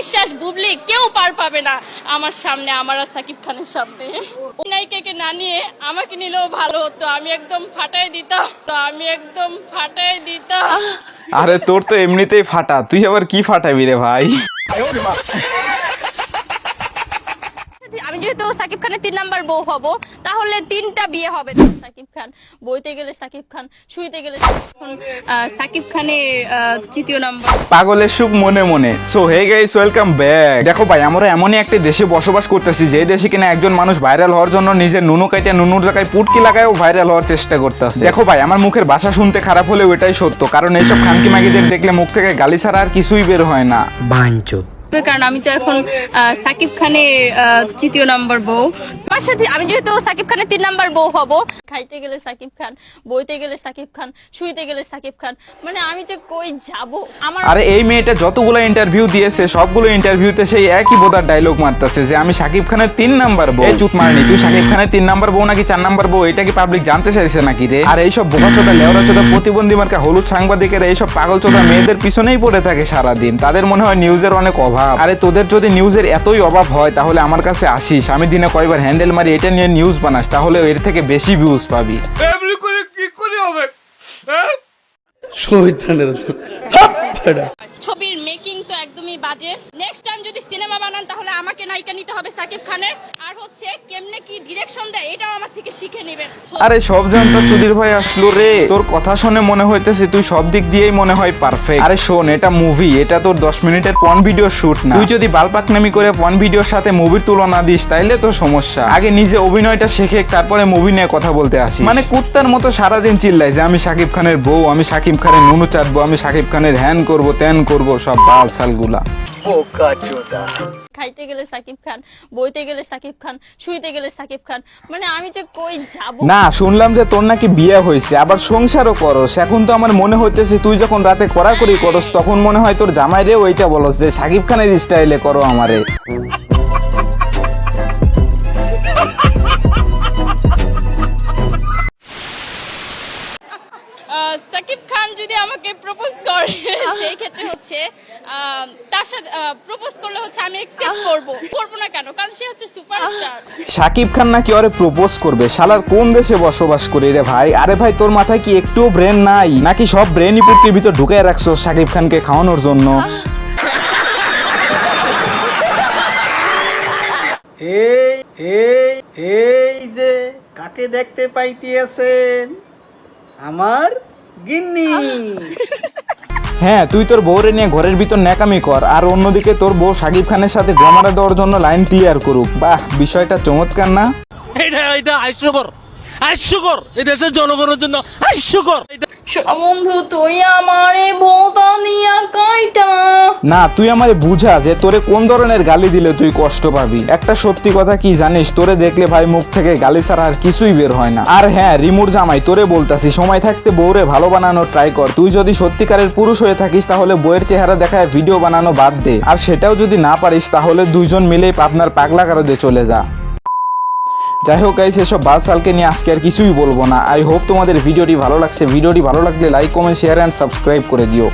বিশ্বাস বুবলি কেউ পার পাবে না আমার সামনে, আমার আর সাকিব খানের সামনে। নায়িকাকে না নিয়ে আমাকে নিলেও ভালো হতো, আমি একদম ফাটাই দিতাম। আরে তোর তো এমনিতেই ফাটা, তুই আবার কি ফাটাবি রে ভাই? আমি যেহেতু সাকিব খানের 3 নাম্বার বউ হব, তাহলে 3টা বিয়ে হবে। সাকিব খান বইতে গেলে সাকিব খান, শুইতে গেলে সাকিব খানের 3য় নাম্বার। পাগলের সুখ মনে মনে। So hey guys, welcome back. দেখো ভাই, আমরা এমনই একটা দেশে বসবাস করতেছি যে দেশে কিনা একজন মানুষ ভাইরাল হওয়ার জন্য নিজের নুনু কাইটা নুনুর জায়গায় পুটকি লাগায়ও ভাইরাল হওয়ার চেষ্টা করতেছে। দেখো ভাই, আমার মুখের ভাষা শুনতে খারাপ হলেও এটাই সত্য, কারণ এইসব খানকি মাগিদের দেখলে মুখ থেকে গালি ছাড়া আর কিছুই বের হয় না। বাঞ্চোদ। কারণ আমি তো এখন সাকিব খানের 3য় নাম্বার বউ। আমার সাথে আমি যেহেতু সাকিব খানের 3 নাম্বার বউ হব, খাইতে গেলে সাকিব খান, বইতে গেলে সাকিব খান, শুইতে গেলে সাকিব খান, মানে আমি যে কই যাব। আমার আরে এই মেয়েটা যতগুলো ইন্টারভিউ দিয়েছে সবগুলো ইন্টারভিউতে সেই একই বোধার ডায়লগ মারতেছে যে আমি সাকিব খানের 3 নাম্বার বউ। এই চুত মারনি, তুই সাকিব খানের 3 নাম্বার বউ নাকি 4 নাম্বার বউ, এটা কি পাবলিক জানতে চাইছে নাকি রে? আর এইসব বোকাচোদা লেওড়াচোদা প্রতিবন্ধী মার্কা হলুদ সাংবাদিকেরা এইসব পাগলচোদা মেয়েদের পিছনেই পড়ে থাকে সারাদিন। তাদের মনে হয় নিউজের অনেক অভাব। আরে তোদের যদি নিউজের এতই অভাব হয় তাহলে আমার কাছে আসিস, আমি দিনে কয়বার হ্যান্ডেল মারি এটা নিয়ে নিউজ বানাস, তাহলে এর থেকে বেশি ভিউজ পাবি। ছবির মেকিং তো একদমই বাজে। নেক্সট টাইম যদি সিনেমা বানান তাহলে আমাকে নায়িকা নিতে হবে সাকিব খানের, আর হচ্ছে কেমনে কি ডিরেকশন দেয় এটাও আমার থেকে শিখে নেবেন। আরে সব জানতা চুদির ভাই আসলো রে। তোর কথা শুনে মনে হইতেছে তুই সব দিক দিয়েই মনে হয় পারফেক্ট। আরে শোন, এটা মুভি, এটা তোর 10 মিনিটের পর্ন ভিডিও শুট না। তুই যদি বালপাকনামি করে পর্ন ভিডিওর সাথে মুভির তুলনা দিস তাইলে তো সমস্যা। আগে নিজে অভিনয়টা শিখে তারপরে মুভি নিয়ে কথা বলতে আসিস। মানে কুত্তার মতো সারাদিন চিল্লাই যে আমি সাকিব খানের বউ, আমি সাকিব খানের নুনু চাটবো, আমি সাকিব খানের হ্যান করবো ত্যান করবো, সব বাল ছালগুলা। খাইতে গেলে সাকিব খান, বইতে গেলে সাকিব খান, শুইতে গেলে সাকিব খান, মানে আমি যে কই যাব। না, শুনলাম যে তোর নাকি বিয়ে হয়েছে, আবার সংসারও করস। এখন তো আমার মনে হইতেছে তুই যখন রাতে কড়াকড়ি করস তখন মনে হয় তোর জামাই রে ওইটা বলস যে সাকিব খানের স্টাইলে করো আমারে। সাকিব খান যদি আমাকে প্রপোজ করে সেই ক্ষেত্রে হচ্ছে তার সাথে প্রপোজ করলে হচ্ছে আমি অ্যাকসেপ্ট করব না কেন, কারণ সে হচ্ছে সুপারস্টার। সাকিব খান নাকি ওরে প্রপোজ করবে? শালার কোন দেশে বসবাস করি রে ভাই? আরে ভাই, তোর মাথায় কি একটুও ব্রেন নাই নাকি? সব ব্রেনই পুটকির ভিতর ঢুকায় রাখছো সাকিব খানকে খাওয়ানোর জন্য। এই যে কাকে দেখতে পাইতেছেন? আমার গিন্নি। হ্যাঁ, তুই তোর বউরে নিয়ে ঘরের ভিতর ন্যাকামি কর, আর অন্যদিকে তোর বউ সাকিব খানের সাথে গ্রামারে দেওয়ার জন্য লাইন ক্লিয়ার করুক। বাহ, বিষয়টা চমৎকার না? এটা হাস্যকর, এই দেশের জনগণের জন্য হাস্যকর। বন্ধু তুই আমারে ভোতা নিয়া কাইটা। না, তুই আমারে বুঝা যে তোরে কোন ধরনের গালি দিলে তুই কষ্ট পাবি। একটা সত্যি কথা কি জানিস, তোরে দেখলে ভাই মুখ থেকে গালি ছাড়া আর কিছুই বের হয় না। আর হ্যাঁ, রিমুর জামাই, তোরে বলতাছি সময় থাকতে বউরে ভালো বানানোর ট্রাই কর। তুই যদি সত্যিকারের পুরুষ হয়ে থাকিস তাহলে বউয়ের চেহারা দেখায় ভিডিও বানানো বাদ দে, আর সেটাও যদি না পারিস তাহলে দুইজন মিলেই পাবনার পাগলা কারদে চলে যা। যাই হোক গাইস, এসব বালসালকে নিয়ে আজকে আর কিছুই বলবো না। আই হোপ তোমাদের ভিডিওটি ভালো লাগছে। ভিডিওটি ভালো লাগলে like, comment, share and subscribe করে দিও।